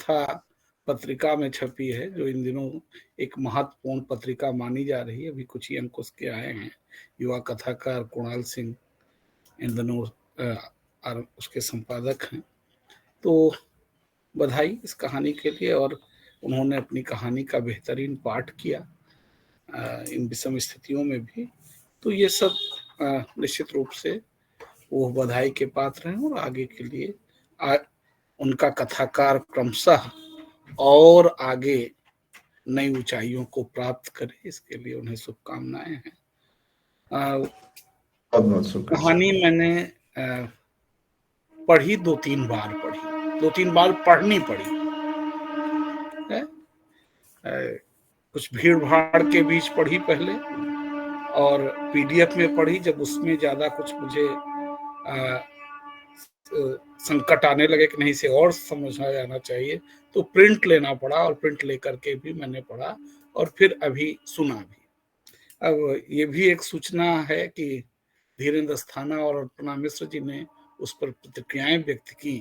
कथा पत्रिका में छपी है, जो इन दिनों एक महत्वपूर्ण पत्रिका मानी जा रही है। अभी कुछ ही अंक उसके आए हैं। युवा कथाकार कुणाल सिंह इन दिनों उसके संपादक हैं। तो बधाई इस कहानी के लिए, और उन्होंने अपनी कहानी का बेहतरीन पाठ किया इन विषम स्थितियों में भी। तो ये सब निश्चित रूप से वो बधाई के पात्र हैं, और आगे के लिए उनका कथाकार क्रमशः और आगे नई ऊंचाइयों को प्राप्त करे, इसके लिए उन्हें शुभकामनाएं हैं। कहानी मैंने पढ़ी, 2-3 बार पढ़ी, 2-3 बार पढ़नी पड़ी है। कुछ भीड़ भाड़ के बीच पढ़ी पहले, और पीडीएफ में पढ़ी। जब उसमें ज्यादा कुछ मुझे संकट आने लगे कि नहीं, इसे और समझा जाना चाहिए, तो प्रिंट लेना पड़ा, और प्रिंट लेकर के भी मैंने पढ़ा, और फिर अभी सुना भी। अब ये भी एक सूचना है कि धीरेन्द्र अस्थाना और अल्पना मिश्र जी ने उस पर प्रतिक्रियाएं व्यक्त की।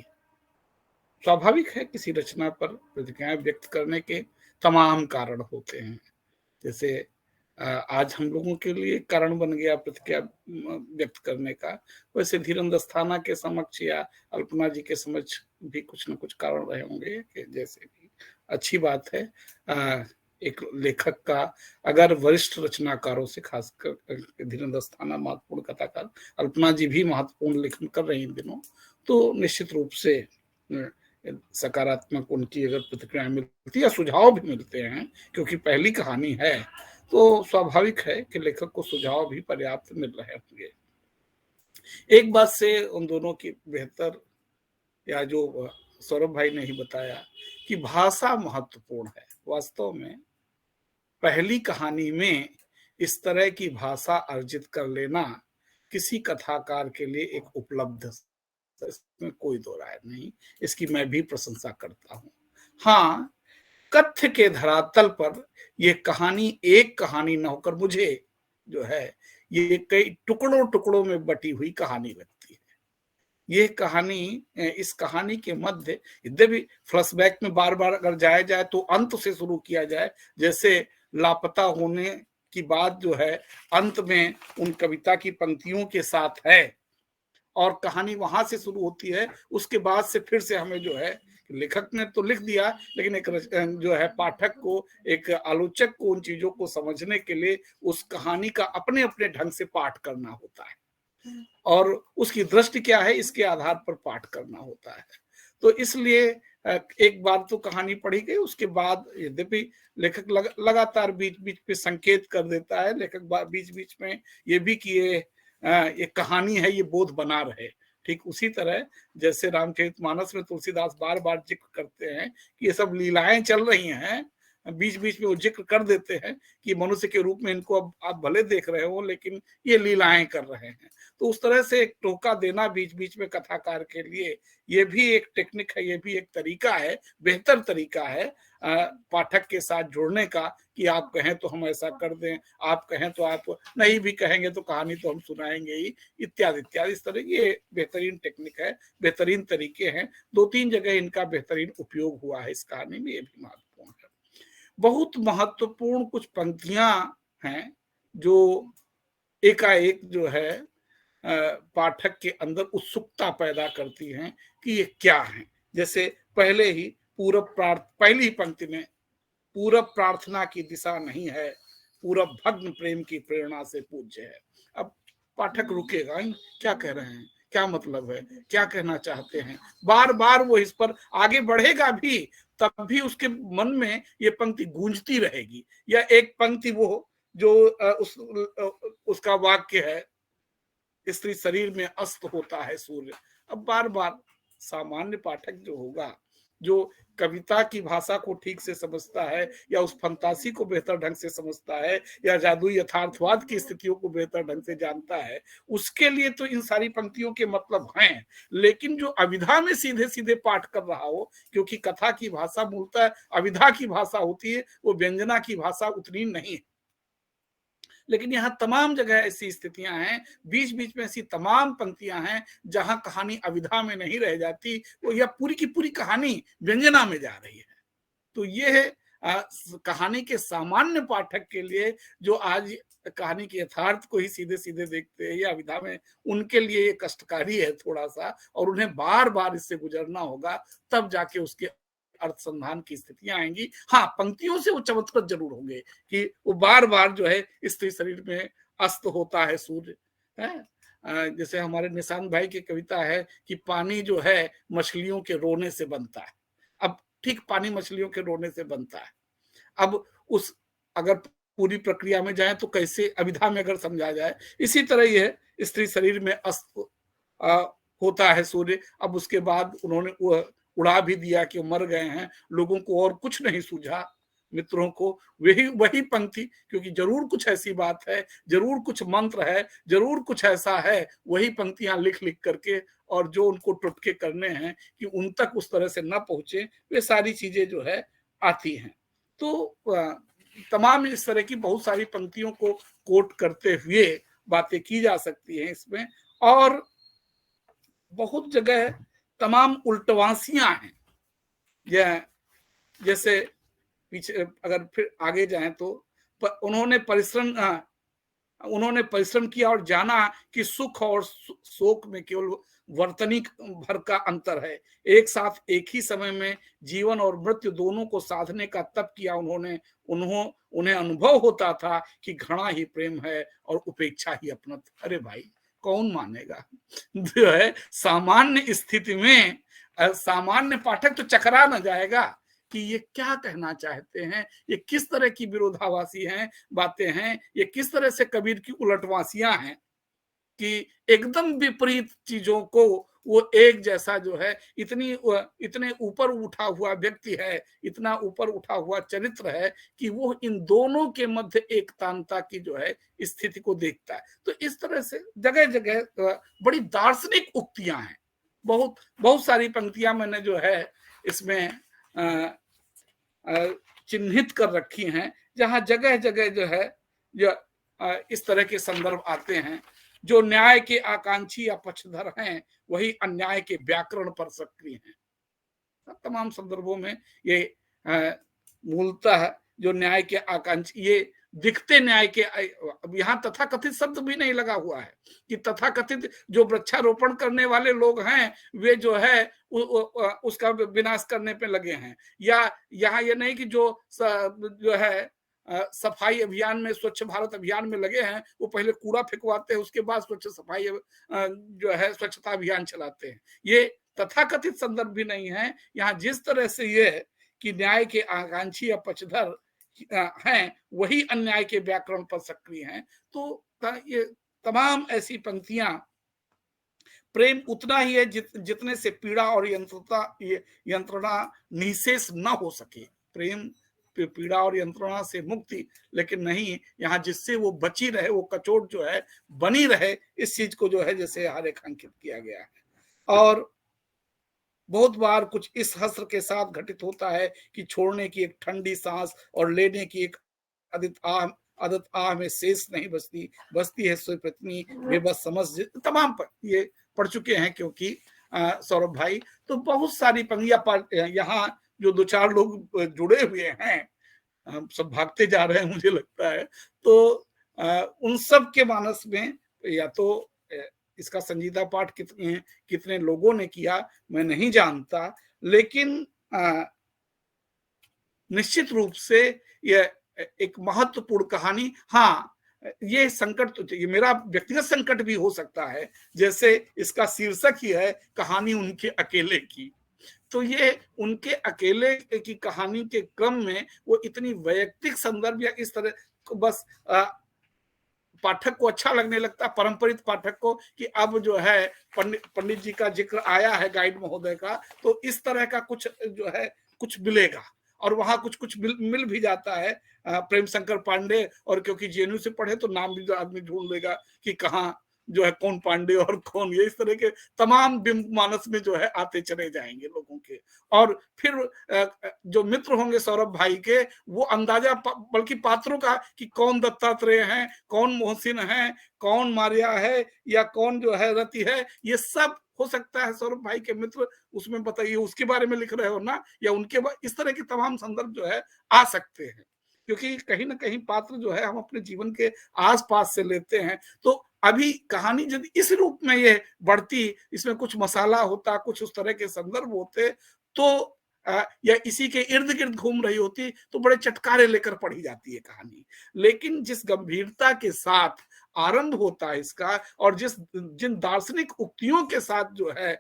स्वाभाविक है, किसी रचना पर प्रतिक्रियाएं व्यक्त करने के तमाम कारण होते हैं। जैसे आज हम लोगों के लिए कारण बन गया प्रतिक्रिया व्यक्त करने का, वैसे धीरेन्द्र अस्थाना के समक्ष या अल्पना जी के समक्ष भी कुछ न कुछ कारण रहे होंगे। कि जैसे भी अच्छी बात है, एक लेखक का अगर वरिष्ठ रचनाकारों से, खासकर धीरेन्द्र अस्थाना महत्वपूर्ण कथाकार, अल्पना जी भी महत्वपूर्ण लेखन कर रही इन दिनों, तो निश्चित रूप से सकारात्मक उनकी अगर प्रतिक्रिया मिलती या सुझाव भी मिलते हैं, क्योंकि पहली कहानी है, तो स्वाभाविक है कि लेखक को सुझाव भी पर्याप्त मिल रहे होंगे। एक बात से उन दोनों की बेहतर, या जो सौरभ भाई ने ही बताया कि भाषा महत्वपूर्ण है। वास्तव में पहली कहानी में इस तरह की भाषा अर्जित कर लेना किसी कथाकार के लिए एक उपलब्ध, इसमें कोई दो राय नहीं, इसकी मैं भी प्रशंसा करता हूं। हाँ, कथ्य के धरातल पर ये कहानी एक कहानी न होकर मुझे जो है ये कई टुकड़ों टुकड़ों में बटी हुई कहानी लगती है। ये कहानी, इस कहानी के मध्य यद्यपि फ्लैशबैक में बार बार अगर जाया जाए तो अंत से शुरू किया जाए, जैसे लापता होने की बात जो है अंत में उन कविता की पंक्तियों के साथ है, और कहानी वहां से शुरू होती है। उसके बाद से फिर से हमें जो है, लेखक ने तो लिख दिया, लेकिन एक जो है पाठक को, एक आलोचक को उन चीजों को समझने के लिए उस कहानी का अपने अपने ढंग से पाठ करना होता है, और उसकी दृष्टि क्या है इसके आधार पर पाठ करना होता है। तो इसलिए एक बार तो कहानी पढ़ी गई, उसके बाद यद्यपि लेखक लगातार बीच बीच पे संकेत कर देता है, लेखक बीच बीच में ये भी कि ये कहानी है, ये बोध बना रहे। ठीक उसी तरह जैसे रामचरितमानस में तुलसीदास बार बार जिक्र करते हैं कि ये सब लीलाएं चल रही हैं, बीच बीच में वो जिक्र कर देते हैं कि मनुष्य के रूप में इनको अब आप भले देख रहे हो, लेकिन ये लीलाएं कर रहे हैं। तो उस तरह से एक टोका देना बीच बीच में कथाकार के लिए, ये भी एक टेक्निक है, ये भी एक तरीका है, बेहतर तरीका है पाठक के साथ जुड़ने का, कि आप कहें तो हम ऐसा कर दें, आप कहें तो आप नहीं भी कहेंगे तो कहानी तो हम सुनाएंगे ही, इत्यादि इत्यादि। इस तरह ये बेहतरीन टेक्निक है, बेहतरीन तरीके हैं। 2-3 जगह इनका बेहतरीन उपयोग हुआ है इस कहानी में, ये भी महत्वपूर्ण है। बहुत महत्वपूर्ण कुछ पंक्तियां हैं जो एकाएक जो है पाठक के अंदर उत्सुकता पैदा करती हैं कि ये क्या है। जैसे पहले ही पहली पंक्ति में, पूरब प्रार्थना की दिशा नहीं है, पूरब भग्न प्रेम की प्रेरणा से पूज्य है। अब पाठक रुकेगा, क्या कह रहे हैं, क्या मतलब है, क्या कहना चाहते हैं, बार बार वो इस पर आगे बढ़ेगा भी, तब भी उसके मन में ये पंक्ति गूंजती रहेगी। या एक पंक्ति वो जो उसका वाक्य है, स्त्री शरीर में अस्त होता है सूर्य। अब बार बार सामान्य पाठक जो होगा, जो कविता की भाषा को ठीक से समझता है, या उस फंतासी को बेहतर ढंग से समझता है, या जादुई यथार्थवाद की स्थितियों को बेहतर ढंग से जानता है, उसके लिए तो इन सारी पंक्तियों के मतलब हैं। लेकिन जो अविधा में सीधे सीधे पाठ कर रहा हो, क्योंकि कथा की भाषा मूलतः अविधा की भाषा होती है, वो व्यंजना की भाषा उतनी नहीं है। लेकिन यहाँ तमाम जगह ऐसी स्थितियां हैं, बीच बीच में ऐसी तमाम पंक्तियां हैं जहां कहानी अविधा में नहीं रह जाती, वो यह पूरी की पूरी कहानी व्यंजना में जा रही है। तो ये है कहानी के सामान्य पाठक के लिए, जो आज कहानी के यथार्थ को ही सीधे सीधे देखते हैं या विधा में, उनके लिए ये कष्टकारी है थोड़ा सा, और उन्हें बार बार इससे गुजरना होगा, तब जाके उसके अर्थसंधान की स्थितियां आएंगी। हाँ, पंक्तियों से वो चमत्कृत जरूर होंगे कि वो बार बार जो है स्त्री शरीर में अस्त होता है सूर्य है। जैसे हमारे निशांत भाई की कविता है कि पानी जो है मछलियों के रोने से बनता है। अब ठीक पानी मछलियों के रोने से बनता है। अब उस अगर पूरी प्रक्रिया में जाए तो कैसे अभिधा में अगर समझा जाए, इसी तरह ही है, स्त्री शरीर में अस्त होता है सूर्य। अब उसके बाद उन्होंने उड़ा भी दिया कि मर गए हैं, लोगों को और कुछ नहीं सूझा, मित्रों को वही पंक्ति, क्योंकि जरूर कुछ ऐसी बात है, जरूर कुछ मंत्र है, जरूर कुछ ऐसा है, वही पंक्तियां लिख लिख करके, और जो उनको टुटके करने हैं कि उन तक उस तरह से न पहुंचे, वे सारी चीजें जो है आती हैं। तो तमाम इस तरह की बहुत सारी पंक्तियों को कोट करते हुए बातें की जा सकती हैं इसमें, और बहुत जगह तमाम उल्टवासियां हैं। यह जैसे पीछे अगर फिर आगे जाएं तो उन्होंने परिश्रम किया और जाना कि सुख और शोक में केवल वर्तनी भर का अंतर है। एक साथ एक ही समय में जीवन और मृत्यु दोनों को साधने का तप किया उन्हें अनुभव होता था कि घृणा ही प्रेम है और उपेक्षा ही अपनत्व। अरे भाई, कौन मानेगा? जो है सामान्य स्थिति में सामान्य पाठक तो चकरा न जाएगा कि ये क्या कहना चाहते हैं, ये किस तरह की विरोधाभासी हैं बातें हैं, ये किस तरह से कबीर की उलटवासियां हैं कि एकदम विपरीत चीजों को वो एक जैसा जो है, इतने ऊपर उठा हुआ व्यक्ति है, इतना ऊपर उठा हुआ चरित्र है कि वो इन दोनों के मध्य एक तानता की जो है स्थिति को देखता है। तो इस तरह से जगह जगह बड़ी दार्शनिक उक्तियां हैं। बहुत बहुत सारी पंक्तियां मैंने जो है इसमें चिन्हित कर रखी हैं, जहां जगह जगह जो है जो इस तरह के संदर्भ आते हैं। जो न्याय के आकांक्षी या पक्षधर हैं, वही अन्याय के व्याकरण पर सक्रिय हैं। तमाम संदर्भों में ये मूलतः जो न्याय के आकांक्षी, ये दिखते न्याय के, अब यहाँ तथाकथित शब्द भी नहीं लगा हुआ है कि तथाकथित जो वृक्षारोपण करने वाले लोग हैं वे जो है उसका विनाश करने पे लगे हैं, या यहाँ ये नहीं कि जो है सफाई अभियान में, स्वच्छ भारत अभियान में लगे हैं, वो पहले कूड़ा फेंकवाते हैं, उसके बाद स्वच्छ सफाई जो है स्वच्छता अभियान चलाते हैं। ये तथाकथित संदर्भ भी नहीं है। यहाँ जिस तरह से ये कि न्याय के आकांक्षी या पक्षधर हैं, वही अन्याय के व्याकरण पर सक्रिय हैं। तो ये तमाम ऐसी पंक्तियां, प्रेम उतना ही है जितने से पीड़ा और यंत्रणा निशेष न हो सके। प्रेम पीड़ा और यंत्रणा से मुक्ति, लेकिन नहीं, यहाँ जिससे वो बची रहे, वो कचोट जो है बनी रहे, इस चीज को जो है जैसे रेखांकित किया गया है। और बहुत बार कुछ इस हस्र के साथ घटित होता है कि छोड़ने की एक ठंडी सांस और लेने की एक आदत आह में शेष नहीं बसती है सोई पत्नी बेबस समझ। तमाम ये पढ़ चुके हैं क्योंकि सौरभ भाई, तो बहुत सारी पंक्तियां यहाँ जो दो चार लोग जुड़े हुए हैं, हम सब भागते जा रहे हैं मुझे लगता है, तो उन सब के मानस में या तो इसका संजीदा पाठ कितने लोगों ने किया मैं नहीं जानता, लेकिन निश्चित रूप से यह एक महत्वपूर्ण कहानी। हाँ, ये संकट तो, ये मेरा व्यक्तिगत संकट भी हो सकता है, जैसे इसका शीर्षक ही है कहानी उनके अकेले की। तो ये उनके अकेले की कहानी के क्रम में वो इतनी वैयक्तिक संदर्भ या इस तरह बस पाठक को अच्छा लगने लगता, परंपरित पाठक को, कि अब जो है पंडित जी का जिक्र आया है गाइड महोदय का, तो इस तरह का कुछ जो है कुछ मिलेगा, और वहां कुछ मिल भी जाता है प्रेम शंकर पांडे, और क्योंकि जेएनयू से पढ़े तो नाम भी आदमी ढूंढ लेगा कि कहाँ जो है कौन पांडे और कौन ये, इस तरह के तमाम बिंब मानस में जो है आते चले जाएंगे लोगों के। और फिर जो मित्र होंगे सौरभ भाई के, वो अंदाजा बल्कि पात्रों का कि कौन दत्तात्रेय हैं, कौन मोहसिन हैं, कौन मारिया है, या कौन जो है रति है, ये सब हो सकता है सौरभ भाई के मित्र उसमें बताइए उसके बारे में लिख रहे हो ना, या उनके इस तरह के तमाम संदर्भ जो है आ सकते हैं। क्योंकि कहीं ना कहीं पात्र जो है हम अपने जीवन के आसपास से लेते हैं। तो अभी कहानी यदि इस रूप में ये बढ़ती, इसमें कुछ मसाला होता, कुछ उस तरह के संदर्भ होते, तो या इसी के इर्द गिर्द घूम रही होती, तो बड़े चटकारे लेकर पढ़ी जाती है कहानी। लेकिन जिस गंभीरता के साथ आरंभ होता है इसका, और जिन दार्शनिक उक्तियों के साथ जो है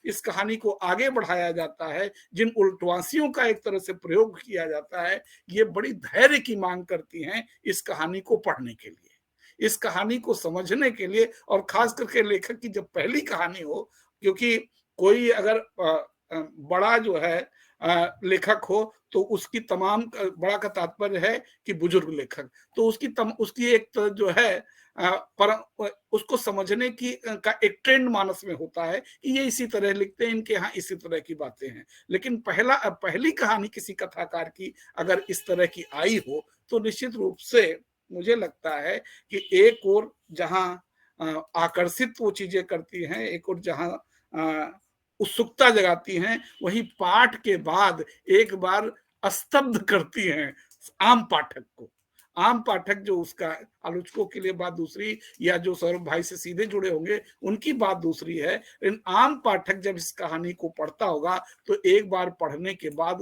इस कहानी को आगे बढ़ाया जाता है, जिन उल्टवासियों का एक तरह से प्रयोग किया जाता है, ये बड़ी धैर्य की मांग करती हैं इस कहानी को पढ़ने के लिए, इस कहानी को समझने के लिए। और खास करके लेखक की जब पहली कहानी हो, क्योंकि कोई अगर बड़ा जो है लेखक हो, तो उसकी तमाम, बड़ा का तात्पर्य है कि बुजुर्ग लेखक, तो उसकी एक जो है पर उसको समझने की का एक ट्रेंड मानस में होता है कि ये इसी तरह लिखते हैं, इनके यहाँ इसी तरह की बातें हैं। लेकिन पहली कहानी किसी कथाकार की अगर इस तरह की आई हो, तो निश्चित रूप से मुझे लगता है कि एक और जहां आकर्षित वो चीजें करती हैं, एक और जहां उत्सुकता जगाती हैं, वही पाठ के बाद एक बार स्तब्ध करती हैं आम पाठक को। आम पाठक जो उसका, आलोचकों के लिए बात दूसरी, या जो सौरभ भाई से सीधे जुड़े होंगे उनकी बात दूसरी है, लेकिन आम पाठक जब इस कहानी को पढ़ता होगा, तो एक बार पढ़ने के बाद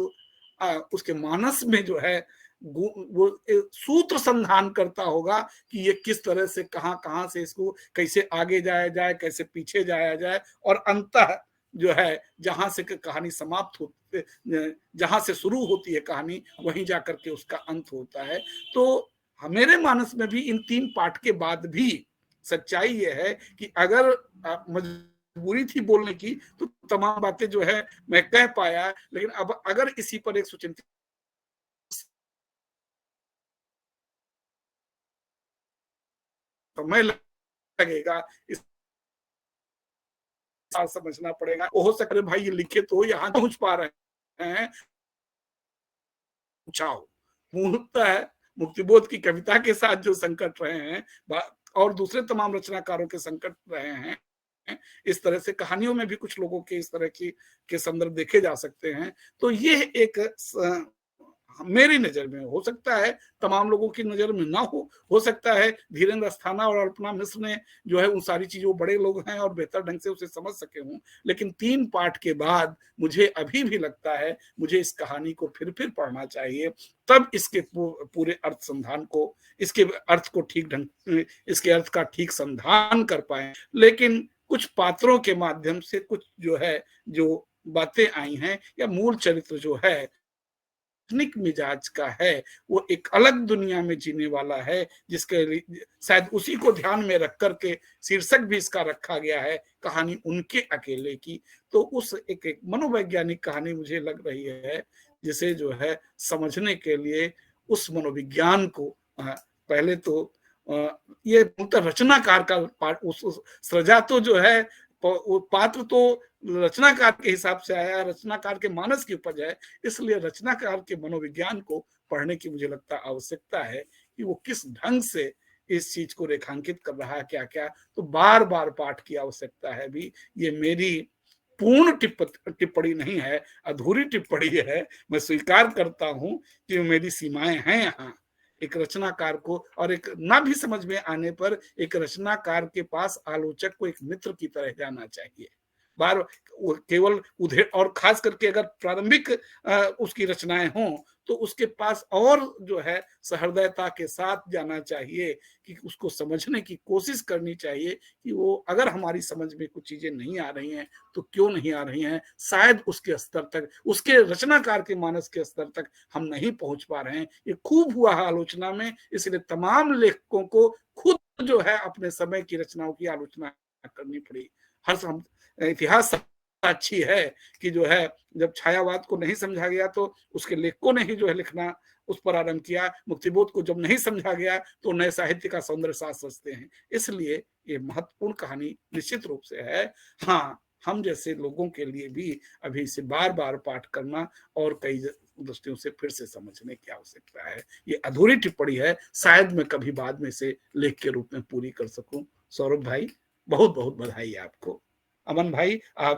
उसके मानस में जो है वो सूत्र संधान करता होगा कि ये किस तरह से कहां से इसको कैसे आगे जाया जाए, कैसे पीछे जाया जाए, और अंततः जो है जहां से कहानी समाप्त होती, जहां से शुरू होती है कहानी, वहीं जाकर के उसका अंत होता है। तो मेरे मानस में भी इन 3 पाठ के बाद भी सच्चाई ये है कि अगर मजबूरी थी बोलने की, तो तमाम बातें जो है मैं कह पाया, लेकिन अब अगर इसी पर एक सुचिंतित समय लगेगा, इस समझना पड़ेगा। हो सकता है भाई ये लिखे तो यहाँ पहुंच पा रहे हैं, पूछाओ पूर्णता है मुक्तिबोध की कविता के साथ जो संकट रहे हैं, और दूसरे तमाम रचनाकारों के संकट रहे हैं, इस तरह से कहानियों में भी कुछ लोगों के इस तरह की के संदर्भ देखे जा सकते हैं। तो ये एक मेरी नजर में, हो सकता है तमाम लोगों की नजर में ना हो सकता है धीरेन्द्र अस्थाना और अल्पना मिश्र ने जो है उन सारी चीजों, बड़े लोग हैं और बेहतर ढंग से उसे समझ सके हों। लेकिन 3 पाठ के बाद मुझे अभी भी लगता है मुझे इस कहानी को फिर पढ़ना चाहिए, तब इसके पूरे अर्थ संधान को, इसके अर्थ को ठीक ढंग, इसके अर्थ का ठीक संधान कर पाए। लेकिन कुछ पात्रों के माध्यम से कुछ जो है, जो बातें आई हैं, या मूल चरित्र जो है मिजाज का है, वो एक अलग दुनिया में जीने वाला है, जिसके शायद उसी को ध्यान में रख करके शीर्षक भी इसका रखा गया है, कहानी उनके अकेले की। तो उस एक मनोवैज्ञानिक कहानी मुझे लग रही है, जिसे जो है समझने के लिए उस मनोविज्ञान को पहले तो ये रचनाकार का पाठ, उस सृजा तो जो है पात्र तो रचनाकार के हिसाब से आया, रचनाकार के मानस की उपज है, इसलिए रचनाकार के मनोविज्ञान को पढ़ने की मुझे लगता आवश्यकता है कि वो किस ढंग से इस चीज को रेखांकित कर रहा है, क्या क्या। तो बार बार पाठ की आवश्यकता है भी। ये मेरी पूर्ण टिप्पणी नहीं है, अधूरी टिप्पणी है। मैं स्वीकार करता हूं कि मेरी सीमाएं हैं यहाँ। एक रचनाकार को, और एक ना भी समझ में आने पर एक रचनाकार के पास आलोचक को एक मित्र की तरह जाना चाहिए। बार केवल उधर, और खास करके अगर प्रारंभिक उसकी रचनाएं हों, तो उसके पास और जो है सहृदयता के साथ जाना चाहिए, कि उसको समझने की कोशिश करनी चाहिए कि वो अगर हमारी समझ में कुछ चीजें नहीं आ रही हैं तो क्यों नहीं आ रही हैं, शायद उसके स्तर तक, उसके रचनाकार के मानस के स्तर तक हम नहीं पहुंच पा रहे हैं। ये खूब हुआ है आलोचना में, इसलिए तमाम लेखकों को खुद जो है अपने समय की रचनाओं की आलोचना करनी पड़ी। हर इतिहास अच्छी है कि जो है जब छायावाद को नहीं समझा गया, तो उसके लेखकों ने ही जो है लिखना उस पर आरंभ किया। मुक्तिबोध को जब नहीं समझा गया तो नए साहित्य का सौंदर्य साथ सोचते हैं। इसलिए ये महत्वपूर्ण कहानी निश्चित रूप से है। हाँ, हम जैसे लोगों के लिए भी अभी इसे बार बार पाठ करना और कई दृष्टियों से फिर से समझने की आवश्यकता है। ये अधूरी टिप्पणी है, शायद मैं कभी बाद में इसे लेख के रूप में पूरी कर सकूं। सौरभ भाई, बहुत बहुत बधाई आपको। अमन भाई, आप